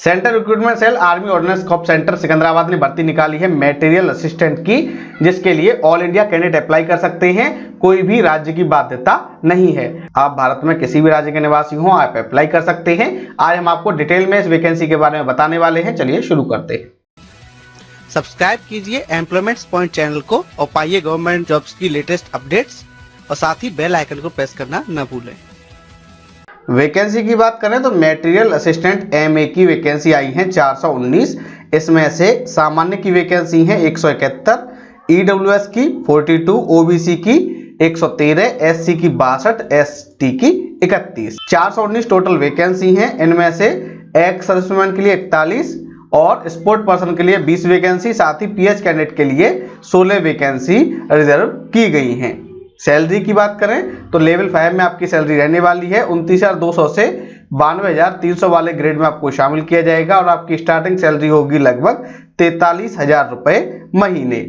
Central recruitment cell army ordnance corps centre Secunderabad ने भर्ती निकाली है मटेरियल असिस्टेंट की, जिसके लिए ऑल इंडिया कैंडिडेट अप्लाई कर सकते हैं, कोई भी राज्य की बाध्यता नहीं है। आप भारत में किसी भी राज्य के निवासी हो, आप अप्लाई कर सकते हैं। आज हम आपको डिटेल में इस वैकेंसी के बारे में बताने वाले हैं। चलिए शुरू करते हैं। सब्सक्राइब कीजिए एम्प्लॉयमेंट्स पॉइंट चैनल को और पाइए गवर्नमेंट जॉब्स की लेटेस्ट अपडेट्स, और साथ ही बेल आइकन को प्रेस करना न भूलें। वैकेंसी की बात करें तो मटेरियल असिस्टेंट एमए की वैकेंसी आई है 419। इसमें से सामान्य की वैकेंसी है 171, ईडब्ल्यूएस की 42, ओबीसी की 113, एससी की 62, एसटी की 31। 419 टोटल वैकेंसी हैं। इनमें से एक्स सर्विसमैन के लिए 41 और स्पोर्ट पर्सन के लिए 20 वैकेंसी, साथ ही पीएच कैंडिडेट के लिए 16 वैकेंसी रिजर्व की गई हैं। सैलरी की बात करें तो लेवल 5 में आपकी सैलरी रहने वाली है 29,200 से 92,300 वाले ग्रेड में आपको शामिल किया जाएगा और आपकी स्टार्टिंग सैलरी होगी लगभग 43,000 रुपए महीने।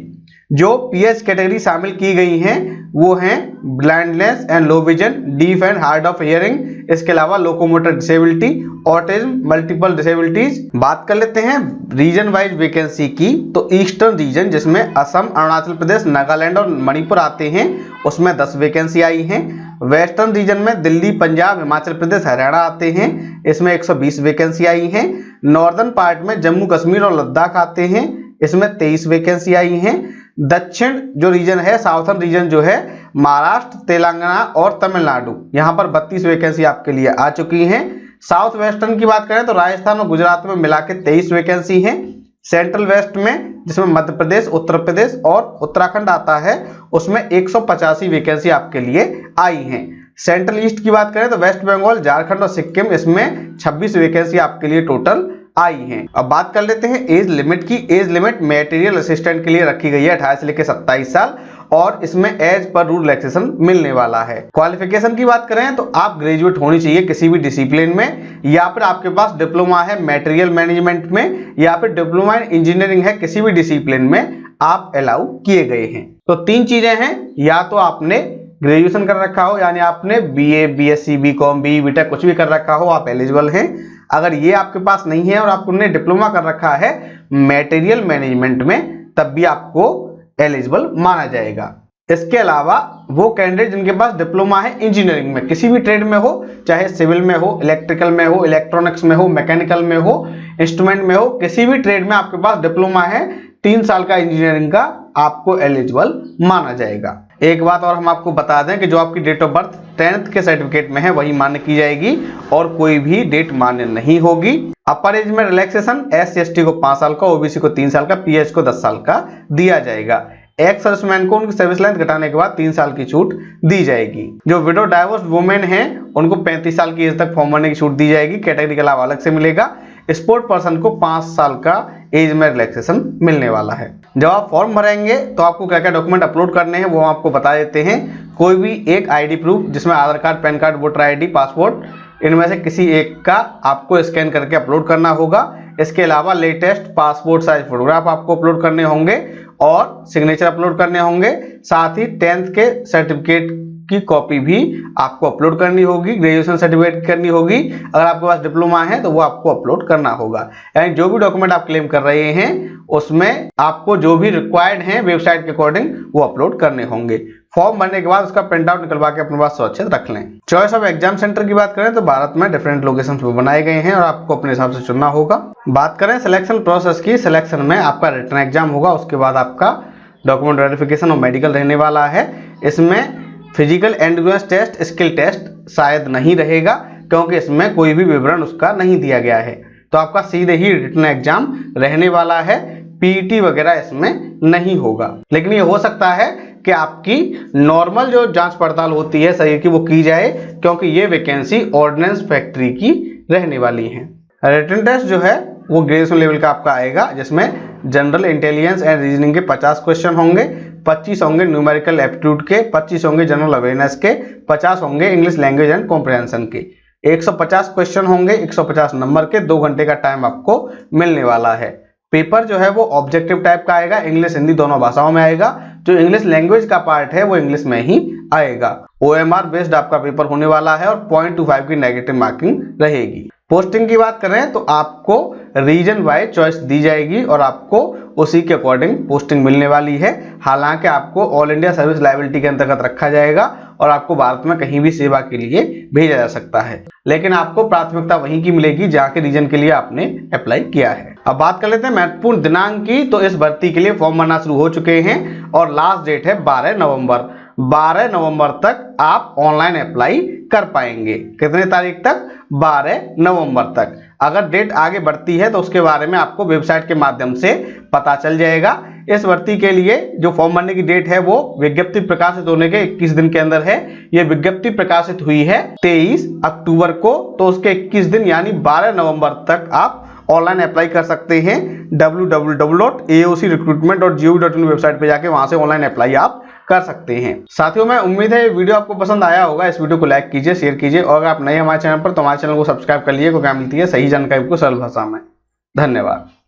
जो पीएच कैटेगरी शामिल की गई हैं वो हैं blindness and low vision, deaf and hard of hearing, इसके अलावा locomotor disability, autism, multiple disabilities. बात कर लेते हैं रीजन वाइज वैकेंसी की, तो ईस्टर्न रीजन जिसमें असम, अरुणाचल प्रदेश, नागालैंड और मणिपुर आते हैं, उसमें 10 वैकेंसी आई हैं। वेस्टर्न रीजन में दिल्ली, पंजाब, हिमाचल प्रदेश, हरियाणा आते हैं, इसमें 120 वैकेंसी आई हैं। नॉर्दर्न पार्ट में जम्मू कश्मीर और लद्दाख आते हैं, इसमें 23 वैकेंसी आई हैं। दक्षिण जो रीजन है, साउथर्न रीजन जो है, महाराष्ट्र, तेलंगाना और तमिलनाडु, यहाँ पर 32 वैकेंसी आपके लिए आ चुकी हैं। साउथ वेस्टर्न की बात करें तो राजस्थान और गुजरात में मिला के 23 वैकेंसी हैं। सेंट्रल वेस्ट में जिसमें मध्य प्रदेश, उत्तर प्रदेश और उत्तराखंड आता है, उसमें 185 वैकेंसी आपके लिए आई हैं। सेंट्रल ईस्ट की बात करें तो वेस्ट बंगाल, झारखंड और सिक्किम, इसमें 26 वैकेंसी आपके लिए टोटल आई हैं। अब बात कर लेते हैं एज लिमिट की। एज लिमिट मटेरियल असिस्टेंट के लिए रखी गई है 18 से लेकर 27 साल और इसमें एज पर रूल रिलैक्सेशन मिलने वाला है। क्वालिफिकेशन की बात करें तो आप ग्रेजुएट होनी चाहिए किसी भी डिसिप्लिन में, या फिर आपके पास डिप्लोमा है मटेरियल मैनेजमेंट में, या फिर डिप्लोमा इन इंजीनियरिंग है, किसी भी डिसिप्लिन में आप अलाउ किए गए हैं। तो 3 चीजें हैं, या तो आपने ग्रेजुएशन कर रखा हो, यानी आपने BA, BSc, BCom, BE, BTech कुछ भी कर रखा हो, आप एलिजिबल हैं। अगर ये आपके पास नहीं है और आपने डिप्लोमा कर रखा है मटेरियल मैनेजमेंट में, तब भी आपको एलिजिबल माना जाएगा। इसके अलावा वो कैंडिडेट जिनके पास डिप्लोमा है इंजीनियरिंग में, किसी भी ट्रेड में हो, चाहे सिविल में हो, इलेक्ट्रिकल में हो, इलेक्ट्रॉनिक्स में हो, मैकेनिकल में हो, इंस्ट्रूमेंट में हो, किसी भी ट्रेड में आपके पास डिप्लोमा है, 3 साल का इंजीनियरिंग का, आपको एलिजिबल माना जाएगा। एक बात और हम आपको बता दें कि जो आपकी डेट ऑफ बर्थ 10th के सर्टिफिकेट में है वही मान्य की जाएगी और कोई भी डेट मान्य नहीं होगी। अपर एज में रिलैक्सेशन SC/ST को 5 साल का, ओबीसी को 3 साल का, पीएच को 10 साल का दिया जाएगा। एक्स सर्विसमैन को उनकी सर्विस लेंथ घटाने के बाद 3 साल की छूट दी जाएगी। जो विडो डाइवोर्स वुमेन हैं उनको 35 साल की एज तक फॉर्म भरने की छूट दी जाएगी, कैटेगरी के अलावा अलग से मिलेगा। स्पोर्ट पर्सन को 5 साल का एज में रिलैक्सेशन मिलने वाला है। जब आप फॉर्म भरेंगे तो आपको क्या क्या डॉक्यूमेंट अपलोड करने हैं वो हम आपको बता देते हैं। कोई भी एक आईडी प्रूफ, जिसमें Aadhaar card, PAN card, voter ID, passport, इनमें से किसी एक का आपको स्कैन करके अपलोड करना होगा। इसके अलावा लेटेस्ट पासपोर्ट साइज फोटोग्राफ आपको अपलोड करने होंगे और सिग्नेचर अपलोड करने होंगे। साथ ही 10th के सर्टिफिकेट की कॉपी भी आपको अपलोड करनी होगी, ग्रेजुएशन सर्टिफिकेट करनी होगी। अगर आपके पास डिप्लोमा है तो वो आपको अपलोड करना होगा। यानी जो भी डॉक्यूमेंट आप क्लेम कर रहे हैं उसमें आपको जो भी रिक्वायर्ड है वेबसाइट के अकॉर्डिंग वो अपलोड करने होंगे। फॉर्म भरने के बाद उसका प्रिंट आउट निकलवा के अपने पास सुरक्षित रख लें। चॉइस ऑफ एग्जाम सेंटर की बात करें तो भारत में डिफरेंट लोकेशन पे बनाए गए हैं और आपको अपने हिसाब से चुनना होगा। बात करें सिलेक्शन प्रोसेस की, सिलेक्शन में आपका रिटन एग्जाम होगा, उसके बाद आपका डॉक्यूमेंट वेरिफिकेशन और मेडिकल रहने वाला है। इसमें physical endurance test, skill test शायद नहीं रहेगा क्योंकि इसमें कोई भी विवरण उसका नहीं दिया गया है। तो आपका सीधे ही रिटन एग्जाम रहने वाला है, पीईटी वगैरह इसमें नहीं होगा। लेकिन ये हो सकता है कि आपकी नॉर्मल जो जांच पड़ताल होती है शरीर की वो की जाए, क्योंकि ये वैकेंसी ऑर्डिनेंस फैक्ट्री की रहने वाली है। रिटन टेस्ट जो है वो ग्रेजुएशन लेवल का आपका आएगा, जिसमें जनरल इंटेलिजेंस एंड रीजनिंग के 50 क्वेश्चन होंगे, 25 होंगे न्यूमेरिकल एप्टीट्यूड के, 25 होंगे जनरल अवेयरनेस के, 50 होंगे इंग्लिश लैंग्वेज एंड कॉम्प्रिहेंशन के। 150 क्वेश्चन होंगे, 150 नंबर के, 2 घंटे का टाइम आपको मिलने वाला है। पेपर जो है वो ऑब्जेक्टिव टाइप का आएगा, इंग्लिश हिंदी दोनों भाषाओं में आएगा। जो इंग्लिश लैंग्वेज का पार्ट है वो इंग्लिश में ही आएगा। OMR बेस्ड आपका पेपर होने वाला है और 0.25 की नेगेटिव मार्किंग रहेगी। पोस्टिंग की बात करें तो आपको रीजन वाइज चॉइस दी जाएगी और आपको उसी के अकॉर्डिंग पोस्टिंग मिलने वाली है। हालांकि आपको ऑल इंडिया सर्विस लायबिलिटी के अंतर्गत रखा जाएगा और आपको भारत में कहीं भी सेवा के लिए भेजा जा सकता है, लेकिन आपको प्राथमिकता वहीं की मिलेगी जहां के रीजन के लिए आपने अप्लाई किया है। अब बात कर लेते हैं महत्वपूर्ण दिनांक की। तो इस भर्ती के लिए फॉर्म भरना शुरू हो चुके हैं और लास्ट डेट है 12 नवंबर। 12 नवंबर तक आप ऑनलाइन अप्लाई कर पाएंगे। कितने तारीख तक? 12 नवंबर तक। अगर डेट आगे बढ़ती है तो उसके बारे में आपको वेबसाइट के माध्यम से पता चल जाएगा। इस भर्ती के लिए जो फॉर्म भरने की डेट है वो विज्ञप्ति प्रकाशित होने के 21 दिन के अंदर है। यह विज्ञप्ति प्रकाशित हुई है 23 अक्टूबर को, तो उसके 21 दिन यानी 12 नवंबर तक आप ऑनलाइन अप्लाई कर सकते हैं। www.aocrecruitment.gov.in वेबसाइट पे जाके वहां से ऑनलाइन अप्लाई आप कर सकते हैं। साथियों, मैं उम्मीद है ये वीडियो आपको पसंद आया होगा। इस वीडियो को लाइक कीजिए, शेयर कीजिए और अगर आप नए हमारे चैनल पर तो हमारे चैनल को सब्सक्राइब कर लीजिए, क्योंकि मिलती है सही जानकारी को सरल भाषा में। धन्यवाद।